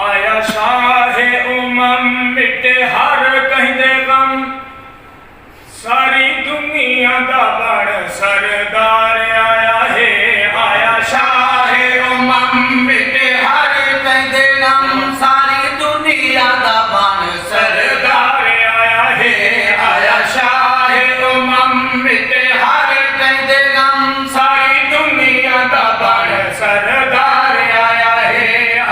आया शाहे उमम मिटे हर कहदे गम सारी दुनिया दा बड़ सरदार आया है। आया शाहे उमम मिटे हर कहदे गम सारी दुनिया दा बड़ सरदार आया है। आया शाहे उमम मिटे हर कहदे गम सारी दुनिया दा बड़ सरदार आया है।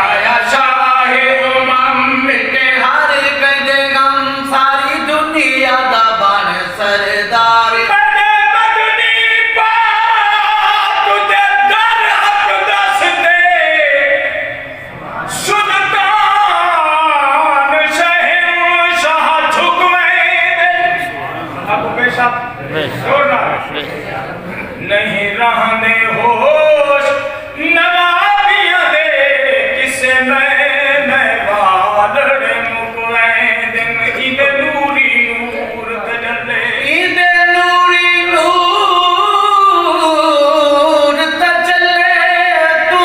आया शाहे उमम मिटे हर कहदे गम सारी दुनिया दा बड़ सरदार बड़े मदनी पाक तुझे दर हक दस दे सुल्तान शहंशाह झुकवे दे। अब बेशक छोड़ना नहीं रहने होश नवाबियां दे किसे मैं बालड़ मुकवे दिन ईद नूरी नूर तजल्ले ईद नूरी नूर तजल्ले तू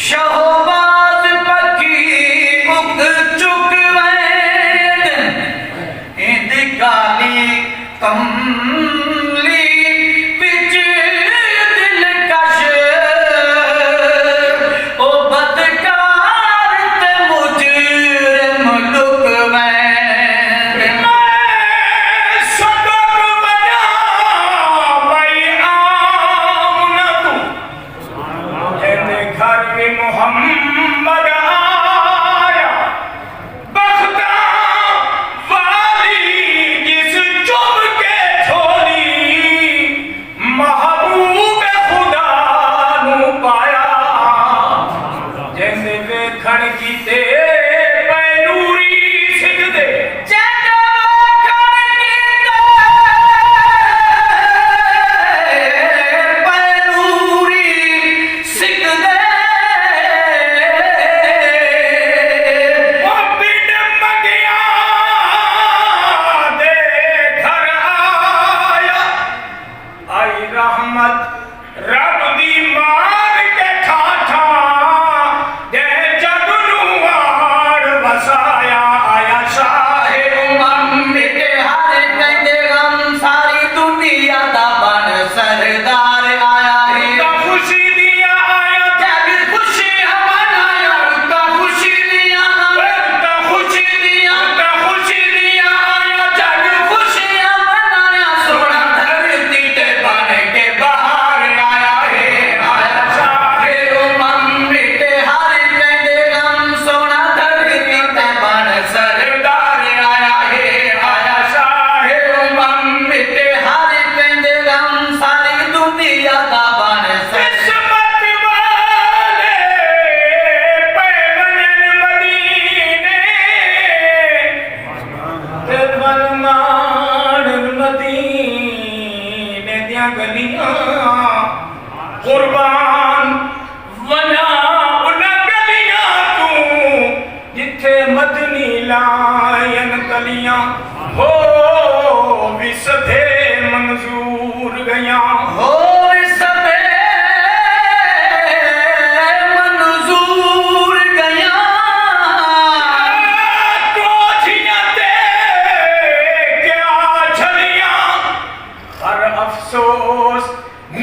शहबाज पकी उग चुकवे इंद काली कमली बिच दिलकश ओ बदकार ते मुजरिम लुकवे। मैं सदर बना भाई आऊं न तू तेरे घर में मोहम्मद आया बख्ता वाली जिस चुभ के छोड़ी महबूब खुदा नू पाया जैसे वेखण कीते पैनूरी सिकदे जैसे वेखण कीते पैनूरी सिकदे बिन मंगिया दे घर आया आई रहमत रब दी मार के ठाठा दे जग नू आड़ वसाया। आया शाहे उमम मिटे हर कहदे गम सारी दुनिया दा बड़ सरदार आया है। खुशी दिया आया जग खुशियां मनाया खुशी दिया खुशी दिया आया जग खुशियां मनाया सोना धरती ते बन के बाहर आया है। आया शाहे उमम मिटे हर कहदे गम सोना धरती ते बन सरदार आया है। आया शाहे उमम मिटे हर कहदे गम सारी दुनिया दा बन किस्मत वाले पैवनन मदीने ते बनमान मदीने दियां गलियां कुर्बान वना उन्हां गलियां तू जिथे मदनी लायन कलियां हो विसभे मंजूर गया हो विसभे मंजूर गया कोठियां ते क्या छलियां पर अफसोस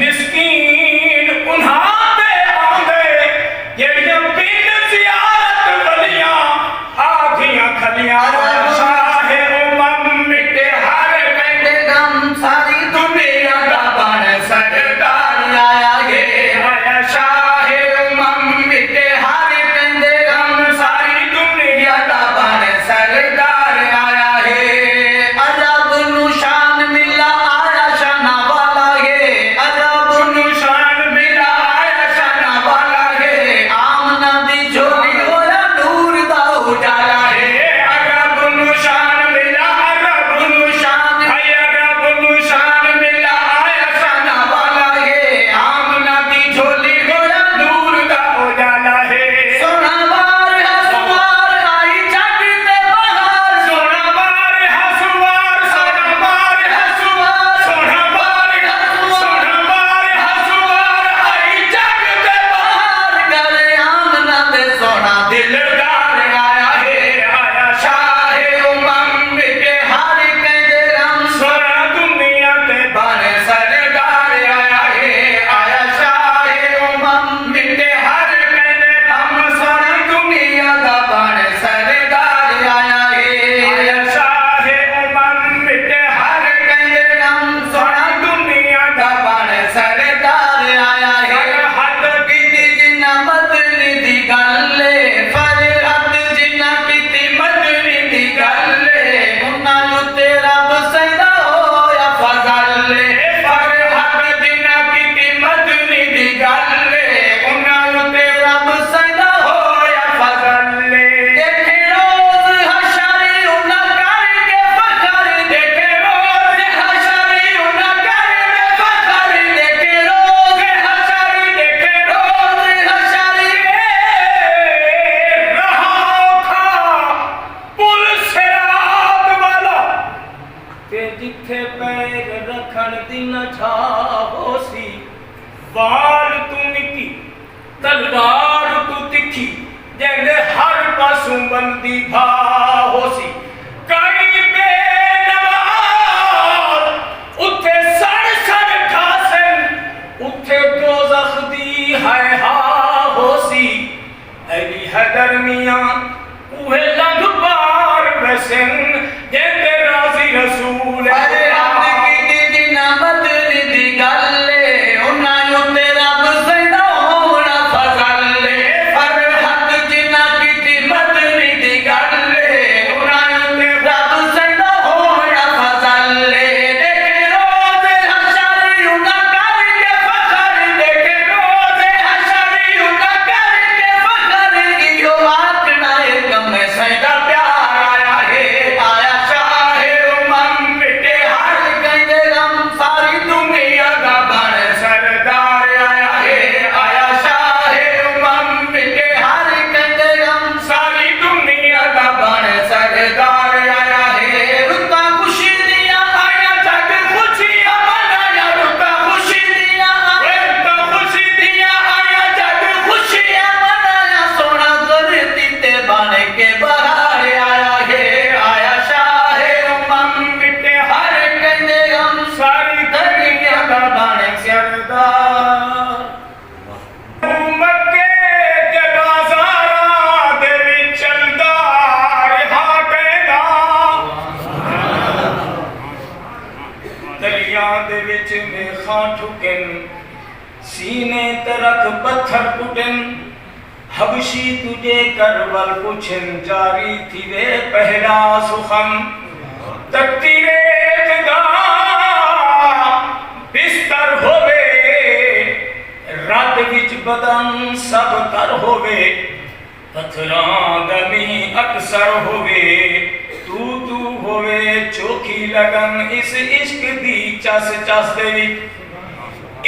मिस्कीन उन्हा बंदी भा होसी कई बेनवाज उथे सड़ सड़ ठासन उथे दोज़ख दी है हा होसी अली हैदर मियां उहे लंघ पार वसन जेते राज़ी रसूल अरे हद की जिना बदली दी गल्ले उन्ना उते रब सदा होना फजले पर हद जिना की बदली दी गल्ले उन्ना उते रब सदा होना फजले देखे रोज़ हशर उन्ना करके फखर देखे रोज़ हशर उन्ना करके फखर इहो आखना है कम सदा प्यार आया है आया शाहे उमम मिटे हर गंजे गम सारी दुनिया का बड़ सरदार आया है आया शाहे उमम मिटे हर गंजे गम सारी दुनिया का बड़ सरदार आया है रुता खुशी दिया आया जग खुशियां मनाया रुता खुशी दिया रुता खुशी दिया आया जग खुशियां मनाया सोना धरती ते बन के बहार आया है आया शाहे उमम मिटे हर गंजे गम सारी दुनिया का बड़ सरदार मक्के दे बाज़ारां दे विच चलदा रहा कहदा दरिया दे विच मेखां ठुकन सीने ते रख पत्थर कुटन हबशी तुझे करवल पुछन जारी थी वे पहला सुखम तकती रेत दा बिस्तर होवे रात विच बदन सब तर होवे पत्थरां दमी अक्सर होवे तू होवे चोखी लगन इस इश्क दी चस चस दे विच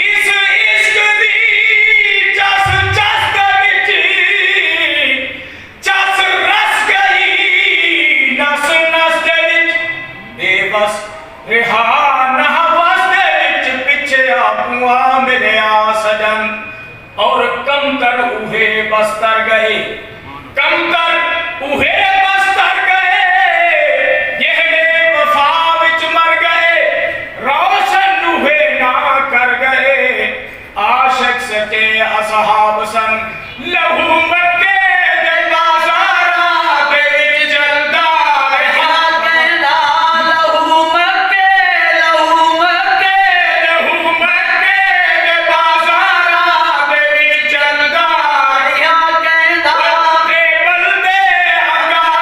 इस इश्क दी चस चस दे विच चस रस गई नस नस दे विच बेबस रिहा ना बस दे विच पिछे आपुआ मिलया सजन और कम कर उहे बस्तर गए कम कर उहे बस्तर गए यहने वफा विच मर गए रोशन उहे ना कर गए आशिक सचे असहाब सन लहू मक्के दे बाज़ारां दे विच चलदा रहा कहना लहू मक्के लहू मक्के लहू मक्के दे बाज़ारां दे विच चलदा कहना ते बलदे हंगार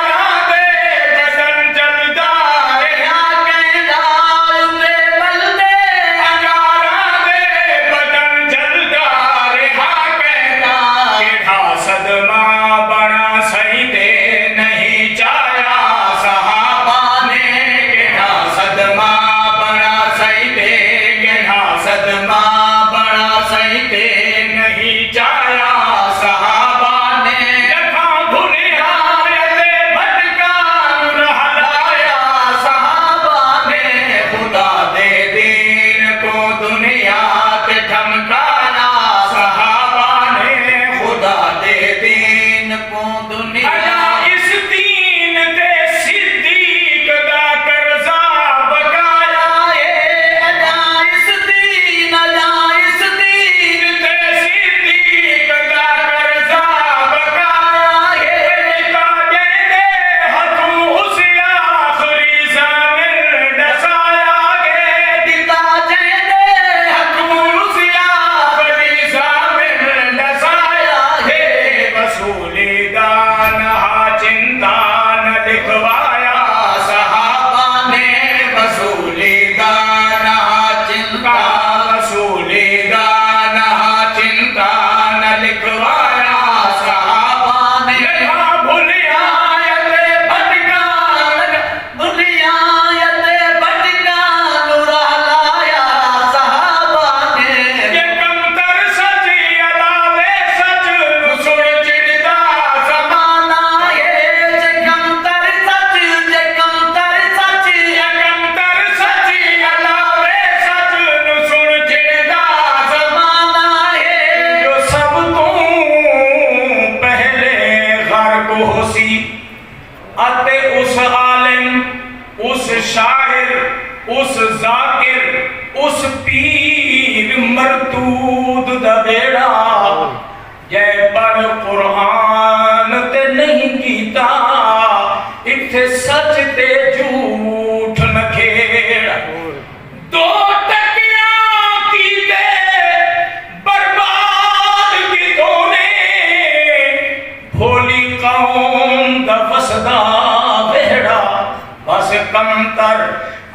ਸਕੰਤਰ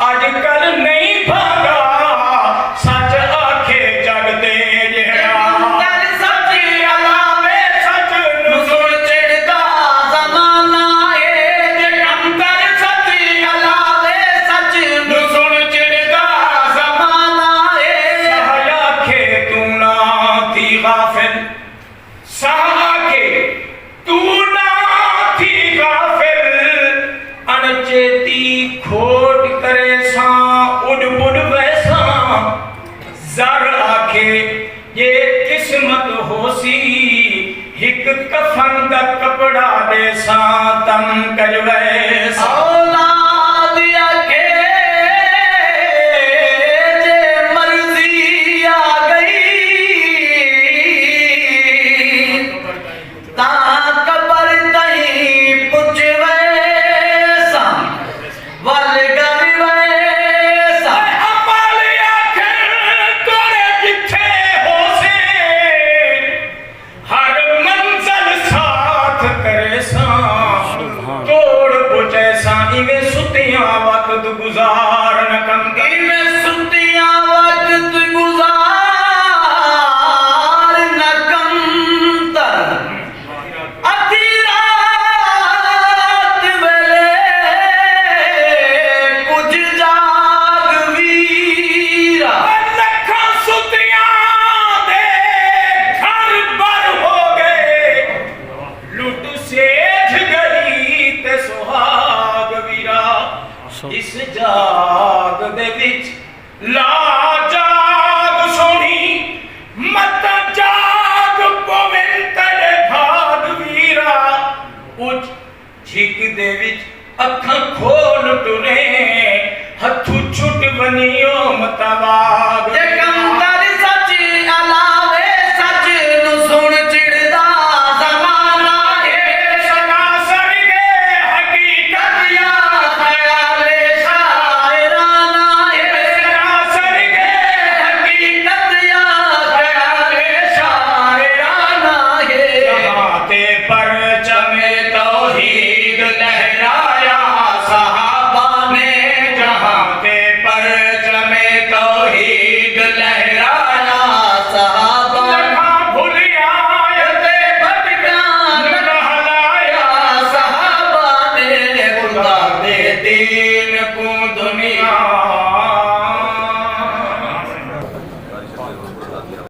ਅੱਜ ਕੱਲ ਨਹੀਂ ਭਾਗਾ ਸੱਚ ਆਖੇ ਜਗ ਤੇ ਜਿਹੜਾ ਕਰ ਸੱਚ ਅਲਾਵੇ ਸੱਚ ਨੂੰ ਸੁਣ ਚਿੜਦਾ ਜ਼ਮਾਨਾ ਏ ਜਗੰਦਰ ਸੱਚ ਅਲਾਵੇ ਸੱਚ ਨੂੰ ਸੁਣ ਚਿੜਦਾ ਜ਼ਮਾਨਾ ਏ ਸਾਹ ਆਖੇ ਤੂੰ ਨਾ ਥੀ ਗਾਫਿਲ ਸਾਹ ਆਖੇ ਤੂੰ ਨਾ ਥੀ ਗਾਫਿਲ ਅਣਚੇਤੀ ਖੋਟ करे सां उड़ बुड़ वैसा जर आखे ये किस्मत होसी हिक कफन दा कपड़ा दे सां तम कर वैसा औलाद आखे जे मर्जी आ गई ता कबर तई पुछवे सा वल इवे सुतियां वक्त गुजार न कंदा इवे सुतियां वक्त गुजार न कंदा अधी रात वेले कुछ जाग वीरा लखां सुतियां दे घर बर हो गए लुट सेठ गई ते सुहाग वीरा इस जाग दे विच ला जाग सोनी मत जाग पवित्र भाग वीरा उच झिक दे